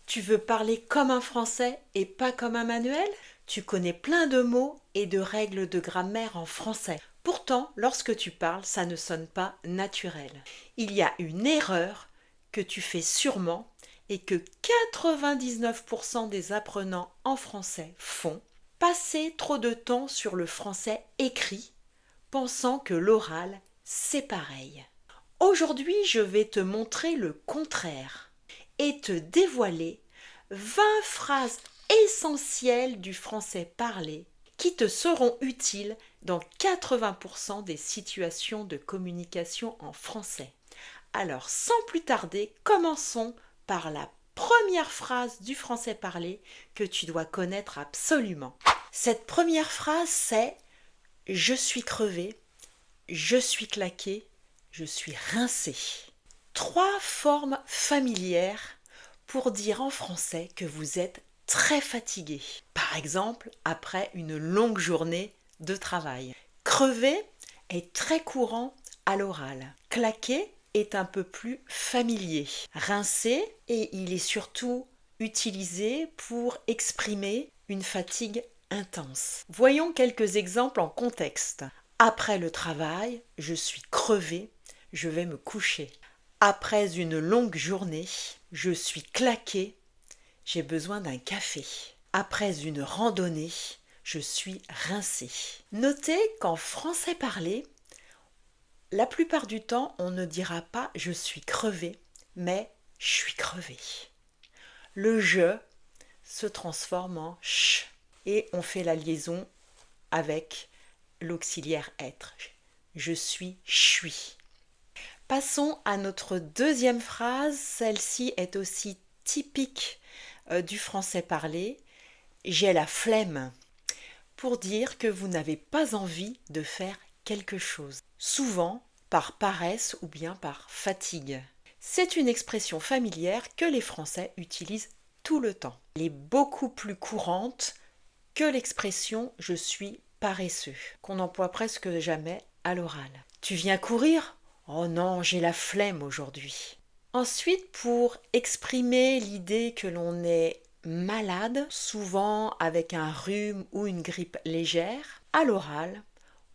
Tu veux parler comme un Français et pas comme un manuel? Tu connais plein de mots et de règles de grammaire en français. Pourtant, lorsque tu parles, ça ne sonne pas naturel. Il y a une erreur que tu fais sûrement et que 99% des apprenants en français font. Passer trop de temps sur le français écrit, pensant que l'oral, c'est pareil. Aujourd'hui, je vais te montrer le contraire et te dévoiler 20 phrases essentielles du français parlé qui te seront utiles dans 80% des situations de communication en français. Alors, sans plus tarder, commençons par la première phrase du français parlé que tu dois connaître absolument. Cette première phrase, c'est « Je suis crevé, je suis claqué, je suis rincé ». 3 formes familières pour dire en français que vous êtes très fatigué. Par exemple, après une longue journée de travail. Crevé est très courant à l'oral. Claqué est un peu plus familier. Rincé, et il est surtout utilisé pour exprimer une fatigue intense. Voyons quelques exemples en contexte. Après le travail, je suis crevé, je vais me coucher. Après une longue journée, je suis claqué, j'ai besoin d'un café. Après une randonnée, je suis rincé. Notez qu'en français parlé, la plupart du temps, on ne dira pas je suis crevé, mais je suis crevé. Le je se transforme en ch et on fait la liaison avec l'auxiliaire être. Je suis. Passons à notre deuxième phrase. Celle-ci est aussi typique du français parlé. J'ai la flemme, pour dire que vous n'avez pas envie de faire quelque chose, souvent par paresse ou bien par fatigue. C'est une expression familière que les Français utilisent tout le temps. Elle est beaucoup plus courante que l'expression « je suis paresseux », qu'on emploie presque jamais à l'oral. Tu viens courir? Oh non, j'ai la flemme aujourd'hui. Ensuite, pour exprimer l'idée que l'on est malade, souvent avec un rhume ou une grippe légère, à l'oral,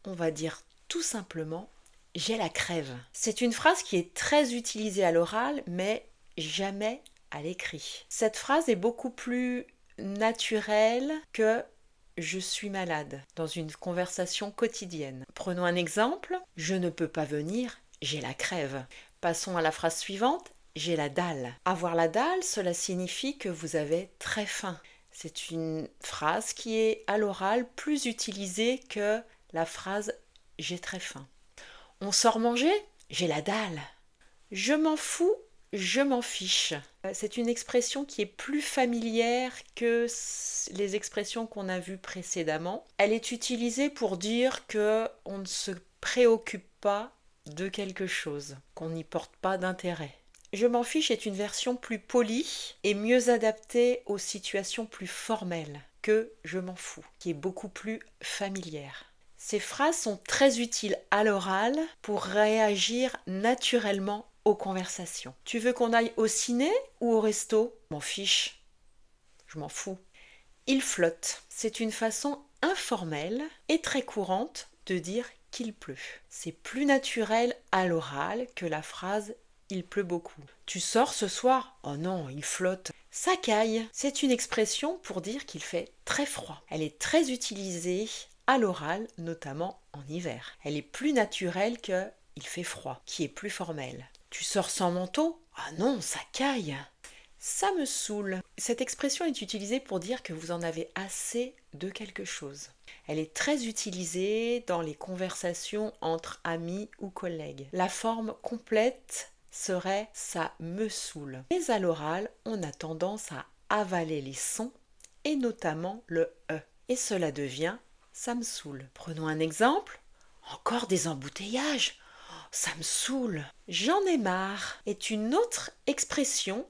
on va dire tout simplement « j'ai la crève ». C'est une phrase qui est très utilisée à l'oral, mais jamais à l'écrit. Cette phrase est beaucoup plus naturelle que je suis malade dans une conversation quotidienne. Prenons un exemple. Je ne peux pas venir, j'ai la crève. Passons à la phrase suivante. J'ai la dalle. Avoir la dalle, cela signifie que vous avez très faim. C'est une phrase qui est à l'oral plus utilisée que la phrase j'ai très faim. On sort manger? J'ai la dalle. Je m'en fous, je m'en fiche. C'est une expression qui est plus familière que les expressions qu'on a vues précédemment. Elle est utilisée pour dire qu'on ne se préoccupe pas de quelque chose, qu'on n'y porte pas d'intérêt. Je m'en fiche est une version plus polie et mieux adaptée aux situations plus formelles que je m'en fous, qui est beaucoup plus familière. Ces phrases sont très utiles à l'oral pour réagir naturellement aux conversations. Tu veux qu'on aille au ciné ou au resto? Je m'en fiche, je m'en fous. Il flotte. C'est une façon informelle et très courante de dire qu'il pleut. C'est plus naturel à l'oral que la phrase il pleut beaucoup. Tu sors ce soir? Oh non, il flotte. Ça caille. C'est une expression pour dire qu'il fait très froid. Elle est très utilisée à l'oral, notamment en hiver. Elle est plus naturelle que il fait froid, qui est plus formel. Tu sors sans manteau? Ah non, ça caille. Ça me saoule. Cette expression est utilisée pour dire que vous en avez assez de quelque chose. Elle est très utilisée dans les conversations entre amis ou collègues. La forme complète serait « ça me saoule ». Mais à l'oral, on a tendance à avaler les sons et notamment le « e ». Et cela devient « ça me saoule ». Prenons un exemple. Encore des embouteillages. Ça me saoule. J'en ai marre est une autre expression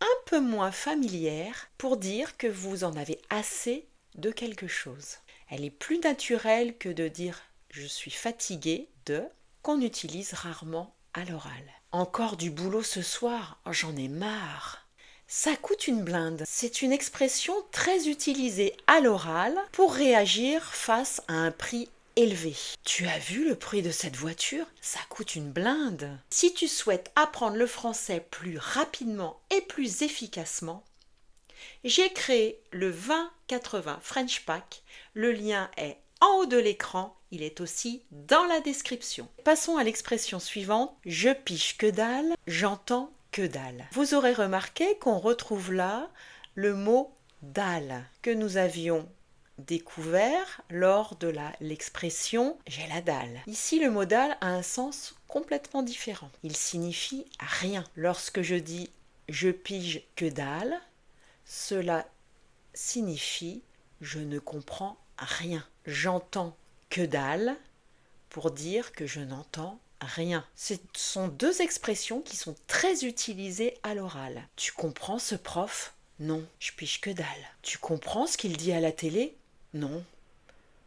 un peu moins familière pour dire que vous en avez assez de quelque chose. Elle est plus naturelle que de dire je suis fatigué de, qu'on utilise rarement à l'oral. Encore du boulot ce soir, oh, j'en ai marre. Ça coûte une blinde. C'est une expression très utilisée à l'oral pour réagir face à un prix élevé. Tu as vu le prix de cette voiture? Ça coûte une blinde. Si tu souhaites apprendre le français plus rapidement et plus efficacement, j'ai créé le 20-80 French Pack. Le lien est en haut de l'écran. Il est aussi dans la description. Passons à l'expression suivante. Je pige que dalle, j'entends que dalle. Vous aurez remarqué qu'on retrouve là le mot dalle que nous avions découvert lors de l'expression j'ai la dalle. Ici, le mot dalle a un sens complètement différent. Il signifie rien. Lorsque je dis je pige que dalle, cela signifie je ne comprends rien. J'entends que dalle pour dire que je n'entends rien. Ce sont deux expressions qui sont très utilisées à l'oral. Tu comprends ce prof? Non, je pige que dalle. Tu comprends ce qu'il dit à la télé? Non,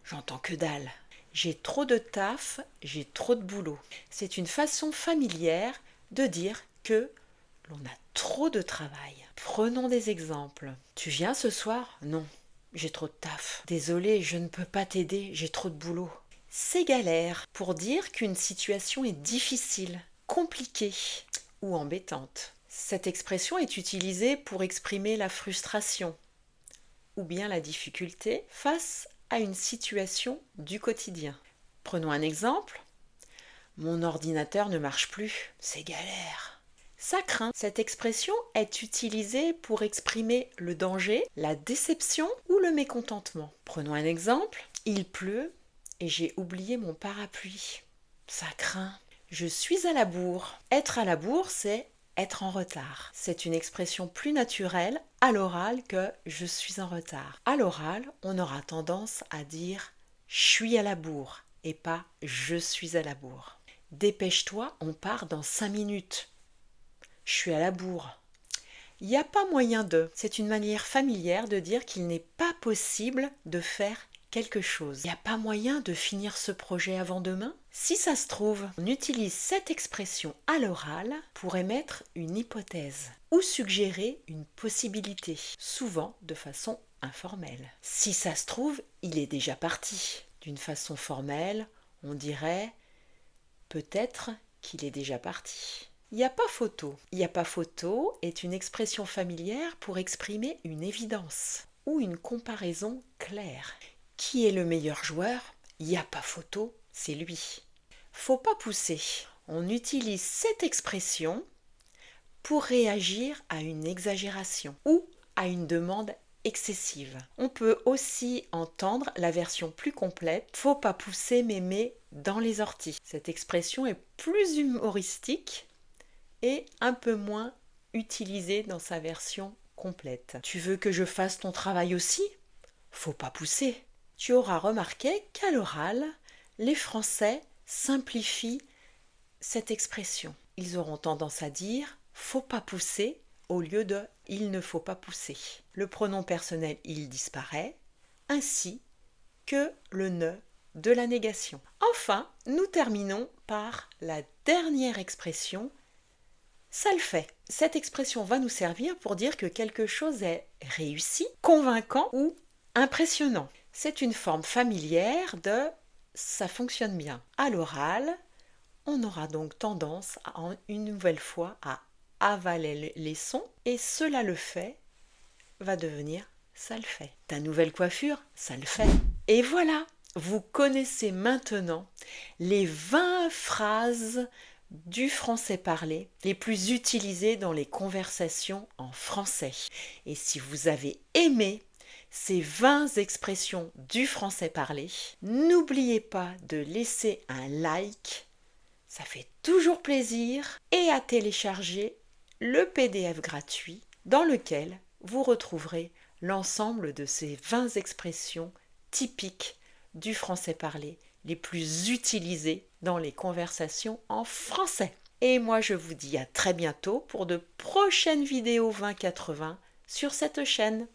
j'entends que dalle. J'ai trop de taf, j'ai trop de boulot. C'est une façon familière de dire que l'on a trop de travail. Prenons des exemples. Tu viens ce soir? Non, j'ai trop de taf. Désolé, je ne peux pas t'aider, j'ai trop de boulot. C'est galère pour dire qu'une situation est difficile, compliquée ou embêtante. Cette expression est utilisée pour exprimer la frustration ou bien la difficulté face à une situation du quotidien. Prenons un exemple. Mon ordinateur ne marche plus, c'est galère. Ça craint. Cette expression est utilisée pour exprimer le danger, la déception ou le mécontentement. Prenons un exemple. Il pleut et j'ai oublié mon parapluie. Ça craint. Je suis à la bourre. Être à la bourre, c'est être en retard. C'est une expression plus naturelle à l'oral que je suis en retard. À l'oral, on aura tendance à dire je suis à la bourre et pas je suis à la bourre. Dépêche-toi, on part dans 5 minutes. Je suis à la bourre. Il n'y a pas moyen de. C'est une manière familière de dire qu'il n'est pas possible de faire quelque chose. Il n'y a pas moyen de finir ce projet avant demain? Si ça se trouve, on utilise cette expression à l'oral pour émettre une hypothèse ou suggérer une possibilité, souvent de façon informelle. Si ça se trouve, il est déjà parti. D'une façon formelle, on dirait peut-être qu'il est déjà parti. Il n'y a pas photo. Il n'y a pas photo est une expression familière pour exprimer une évidence ou une comparaison claire. Qui est le meilleur joueur? Il n'y a pas photo, c'est lui. Faut pas pousser. On utilise cette expression pour réagir à une exagération ou à une demande excessive. On peut aussi entendre la version plus complète. Faut pas pousser mémé dans les orties. Cette expression est plus humoristique et un peu moins utilisée dans sa version complète. Tu veux que je fasse ton travail aussi? Faut pas pousser. Tu auras remarqué qu'à l'oral, les Français simplifient cette expression. Ils auront tendance à dire « faut pas pousser » au lieu de « il ne faut pas pousser ». Le pronom personnel « il » disparaît, ainsi que le « ne » de la négation. Enfin, nous terminons par la dernière expression « ça le fait ». Cette expression va nous servir pour dire que quelque chose est réussi, convaincant ou impressionnant. C'est une forme familière de « ça fonctionne bien ». À l'oral, on aura donc tendance une nouvelle fois à avaler les sons et cela le fait va devenir ça le fait. Ta nouvelle coiffure, ça le fait. Et voilà, vous connaissez maintenant les 20 phrases du français parlé les plus utilisées dans les conversations en français. Et si vous avez aimé ces 20 expressions du français parlé, n'oubliez pas de laisser un like, ça fait toujours plaisir, et à télécharger le PDF gratuit dans lequel vous retrouverez l'ensemble de ces 20 expressions typiques du français parlé les plus utilisées dans les conversations en français. Et moi je vous dis à très bientôt pour de prochaines vidéos 2080 sur cette chaîne.